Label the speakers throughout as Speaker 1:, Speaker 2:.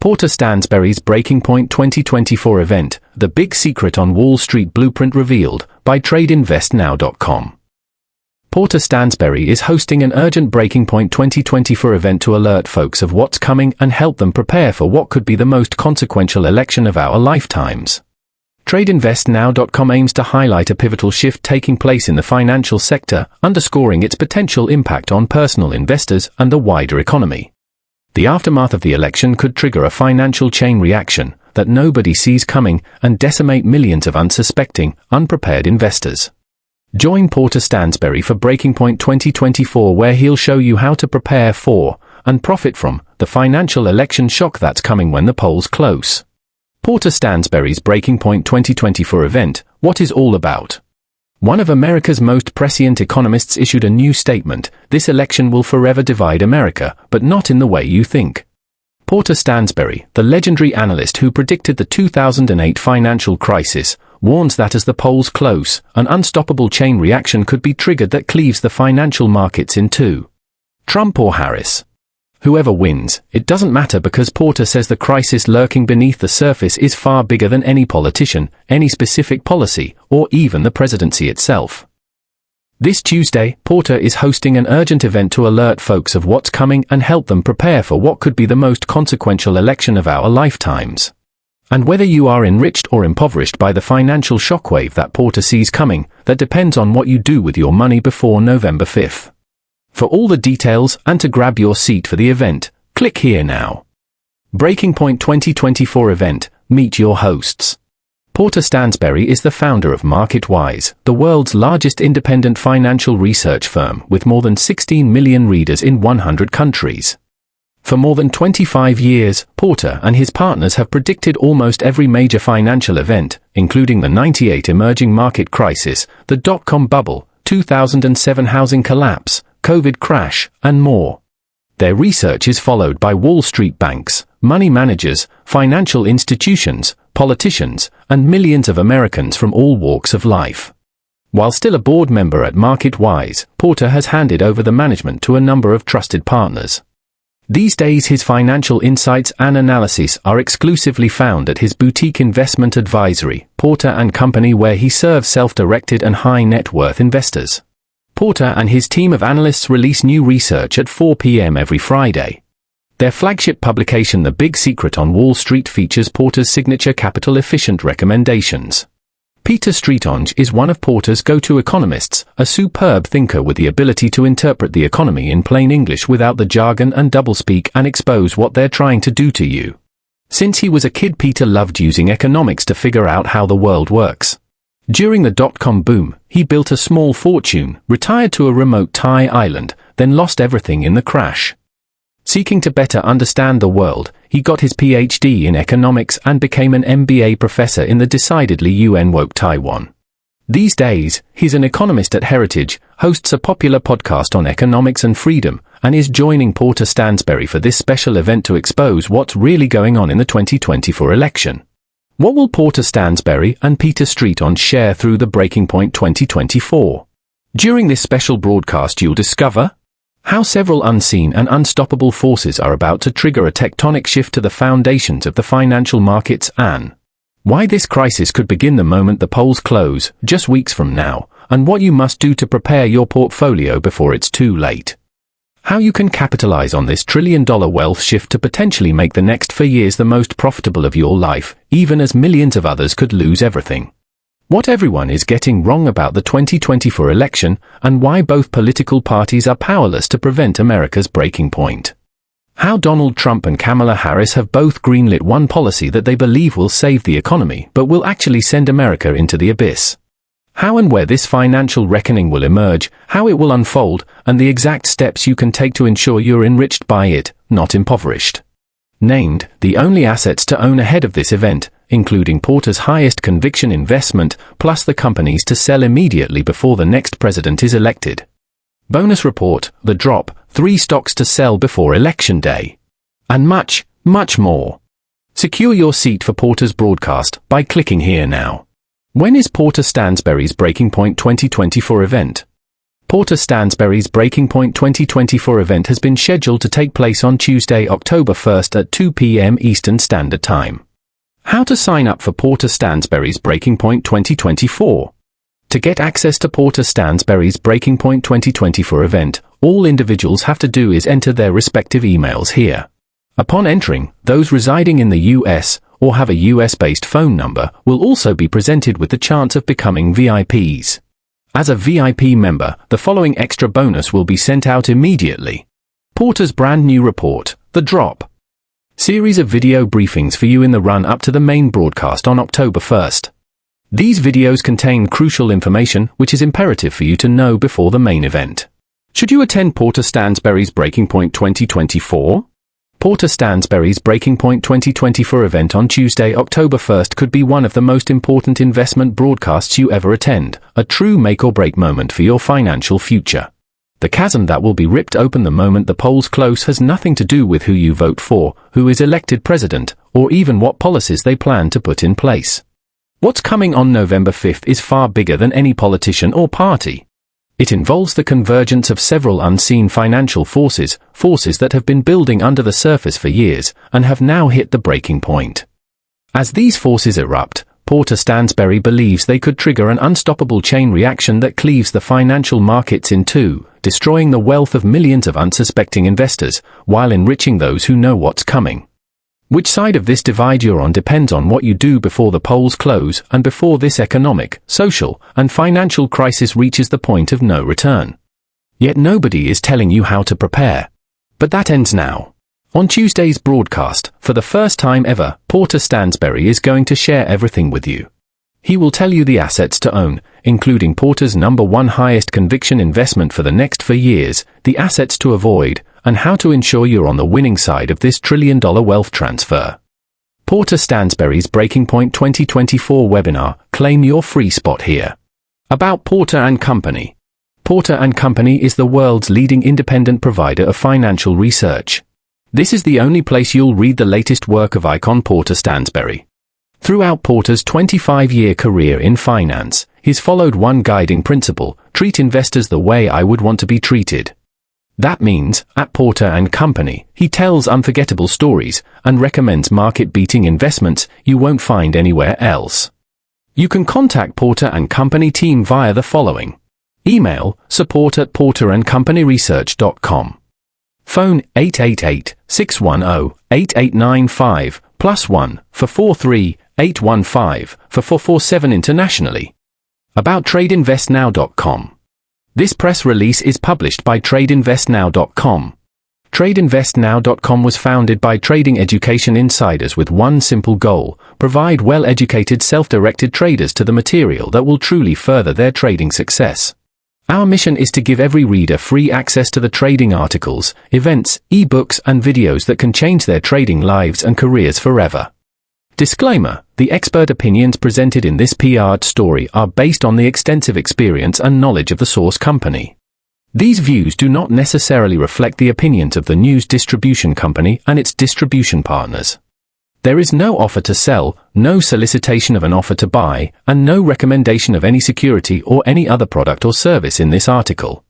Speaker 1: Porter Stansberry's Breaking Point 2024 event, The Big Secret on Wall Street Blueprint Revealed, by TradeInvestNow.com. Porter Stansberry is hosting an urgent Breaking Point 2024 event to alert folks of what's coming and help them prepare for what could be the most consequential election of our lifetimes. TradeInvestNow.com aims to highlight a pivotal shift taking place in the financial sector, underscoring its potential impact on personal investors and the wider economy. The aftermath of the election could trigger a financial chain reaction that nobody sees coming and decimate millions of unsuspecting, unprepared investors. Join Porter Stansberry for Breaking Point 2024, where he'll show you how to prepare for and profit from the financial election shock that's coming when the polls close. Porter Stansberry's Breaking Point 2024 event, what is all about? One of America's most prescient economists issued a new statement: this election will forever divide America, but not in the way you think. Porter Stansberry, the legendary analyst who predicted the 2008 financial crisis, warns that as the polls close, an unstoppable chain reaction could be triggered that cleaves the financial markets in two. Trump or Harris? Whoever wins, it doesn't matter, because Porter says the crisis lurking beneath the surface is far bigger than any politician, any specific policy, or even the presidency itself. This Tuesday, Porter is hosting an urgent event to alert folks of what's coming and help them prepare for what could be the most consequential election of our lifetimes. And whether you are enriched or impoverished by the financial shockwave that Porter sees coming, that depends on what you do with your money before November 5th. For all the details and to grab your seat for the event, click here now. Breaking Point 2024 event, meet your hosts. Porter Stansberry is the founder of MarketWise, the world's largest independent financial research firm with more than 16 million readers in 100 countries. For more than 25 years, Porter and his partners have predicted almost every major financial event, including the '98 emerging market crisis, the dot-com bubble, 2007 housing collapse, COVID crash, and more. Their research is followed by Wall Street banks, money managers, financial institutions, politicians, and millions of Americans from all walks of life. While still a board member at MarketWise, Porter has handed over the management to a number of trusted partners. These days his financial insights and analyses are exclusively found at his boutique investment advisory, Porter & Company, where he serves self-directed and high-net-worth investors. Porter and his team of analysts release new research at 4 p.m. every Friday. Their flagship publication, The Big Secret on Wall Street, features Porter's signature capital-efficient recommendations. Peter Streetonge is one of Porter's go-to economists, a superb thinker with the ability to interpret the economy in plain English without the jargon and doublespeak and expose what they're trying to do to you. Since he was a kid, Peter loved using economics to figure out how the world works. During the dot-com boom, he built a small fortune, retired to a remote Thai island, then lost everything in the crash. Seeking to better understand the world, he got his PhD in economics and became an MBA professor in the decidedly UN-woke Taiwan. These days, he's an economist at Heritage, hosts a popular podcast on economics and freedom, and is joining Porter Stansberry for this special event to expose what's really going on in the 2024 election. What will Porter Stansberry and Peter Streetonge share through the Breaking Point 2024? During this special broadcast, you'll discover how several unseen and unstoppable forces are about to trigger a tectonic shift to the foundations of the financial markets, and why this crisis could begin the moment the polls close, just weeks from now, and what you must do to prepare your portfolio before it's too late. How you can capitalize on this trillion-dollar wealth shift to potentially make the next 4 years the most profitable of your life, even as millions of others could lose everything. What everyone is getting wrong about the 2024 election, and why both political parties are powerless to prevent America's breaking point. How Donald Trump and Kamala Harris have both greenlit one policy that they believe will save the economy but will actually send America into the abyss. How and where this financial reckoning will emerge, how it will unfold, and the exact steps you can take to ensure you're enriched by it, not impoverished. Named the only assets to own ahead of this event, including Porter's highest conviction investment, plus the companies to sell immediately before the next president is elected. Bonus report, the drop, 3 stocks to sell before election day. And much, much more. Secure your seat for Porter's broadcast by clicking here now. When is Porter Stansberry's Breaking Point 2024 event? Porter Stansberry's Breaking Point 2024 event has been scheduled to take place on Tuesday, October 1st at 2 p.m. Eastern Standard Time. How to sign up for Porter Stansberry's Breaking Point 2024. To get access to Porter Stansberry's Breaking Point 2024 event, all individuals have to do is enter their respective emails here. Upon entering, those residing in the US or have a US-based phone number will also be presented with the chance of becoming VIPs. As a VIP member, the following extra bonus will be sent out immediately. Porter's brand new report, The Drop. Series of video briefings for you in the run-up to the main broadcast on October 1st. These videos contain crucial information which is imperative for you to know before the main event. Should you attend Porter Stansberry's Breaking Point 2024? Porter Stansberry's Breaking Point 2024 event on Tuesday, October 1st could be one of the most important investment broadcasts you ever attend, a true make-or-break moment for your financial future. The chasm that will be ripped open the moment the polls close has nothing to do with who you vote for, who is elected president, or even what policies they plan to put in place. What's coming on November 5th is far bigger than any politician or party. It involves the convergence of several unseen financial forces that have been building under the surface for years and have now hit the breaking point. As these forces erupt, Porter Stansberry believes they could trigger an unstoppable chain reaction that cleaves the financial markets in two, destroying the wealth of millions of unsuspecting investors, while enriching those who know what's coming. Which side of this divide you're on depends on what you do before the polls close and before this economic, social, and financial crisis reaches the point of no return. Yet nobody is telling you how to prepare. But that ends now. On Tuesday's broadcast, for the first time ever, Porter Stansberry is going to share everything with you. He will tell you the assets to own, including Porter's #1 highest conviction investment for the next 4 years, the assets to avoid, and how to ensure you're on the winning side of this trillion-dollar wealth transfer. Porter Stansberry's Breaking Point 2024 webinar, claim your free spot here. About Porter & Company. Porter & Company is the world's leading independent provider of financial research. This is the only place you'll read the latest work of icon Porter Stansberry. Throughout Porter's 25-year career in finance, he's followed one guiding principle: treat investors the way I would want to be treated. That means, at Porter & Company, he tells unforgettable stories and recommends market-beating investments you won't find anywhere else. You can contact Porter & Company team via the following. Email, support@porterandcompanyresearch.com. Phone 888-610-8895, +1, for 43-815, for 447 internationally. About tradeinvestnow.com. This press release is published by tradeinvestnow.com. Tradeinvestnow.com was founded by trading education insiders with one simple goal: provide well-educated self-directed traders to the material that will truly further their trading success. Our mission is to give every reader free access to the trading articles, events, ebooks, and videos that can change their trading lives and careers forever. Disclaimer: the expert opinions presented in this PR'd story are based on the extensive experience and knowledge of the source company. These views do not necessarily reflect the opinions of the news distribution company and its distribution partners. There is no offer to sell, no solicitation of an offer to buy, and no recommendation of any security or any other product or service in this article.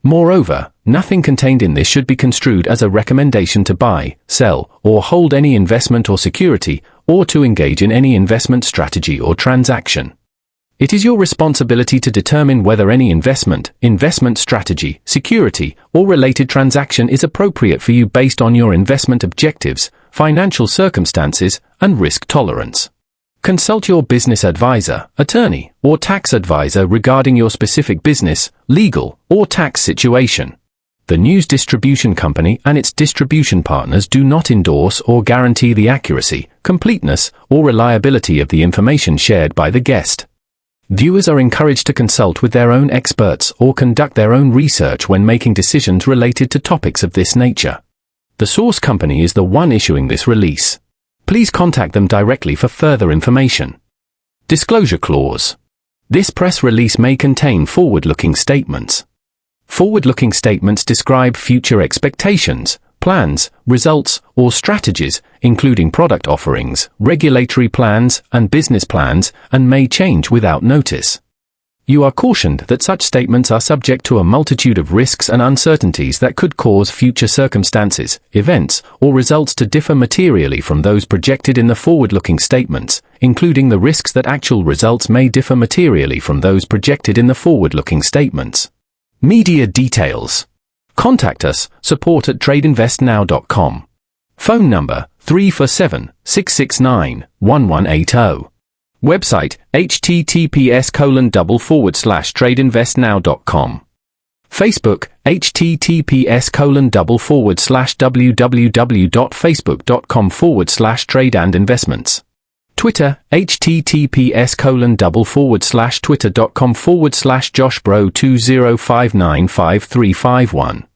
Speaker 1: Moreover, nothing contained in this should be construed as a recommendation to buy, sell, or hold any investment or security, or to engage in any investment strategy or transaction. It is your responsibility to determine whether any investment strategy, security, or related transaction is appropriate for you based on your investment objectives, financial circumstances, and risk tolerance. Consult your business advisor, attorney, or tax advisor regarding your specific business, legal, or tax situation. The news distribution company and its distribution partners do not endorse or guarantee the accuracy, completeness, or reliability of the information shared by the guest. Viewers are encouraged to consult with their own experts or conduct their own research when making decisions related to topics of this nature. The source company is the one issuing this release. Please contact them directly for further information. Disclosure clause. This press release may contain forward-looking statements. Forward-looking statements describe future expectations, plans, results, or strategies, including product offerings, regulatory plans, and business plans, and may change without notice. You are cautioned that such statements are subject to a multitude of risks and uncertainties that could cause future circumstances, events, or results to differ materially from those projected in the forward-looking statements, including the risks that actual results may differ materially from those projected in the forward-looking statements. Media details. Contact us, support@tradeinvestnow.com. Phone number, 347-669-1180. Website, https://tradeinvestnow.com. Facebook, https://www.facebook.com/tradeandinvestments. Twitter, https://twitter.com/joshbro20595351.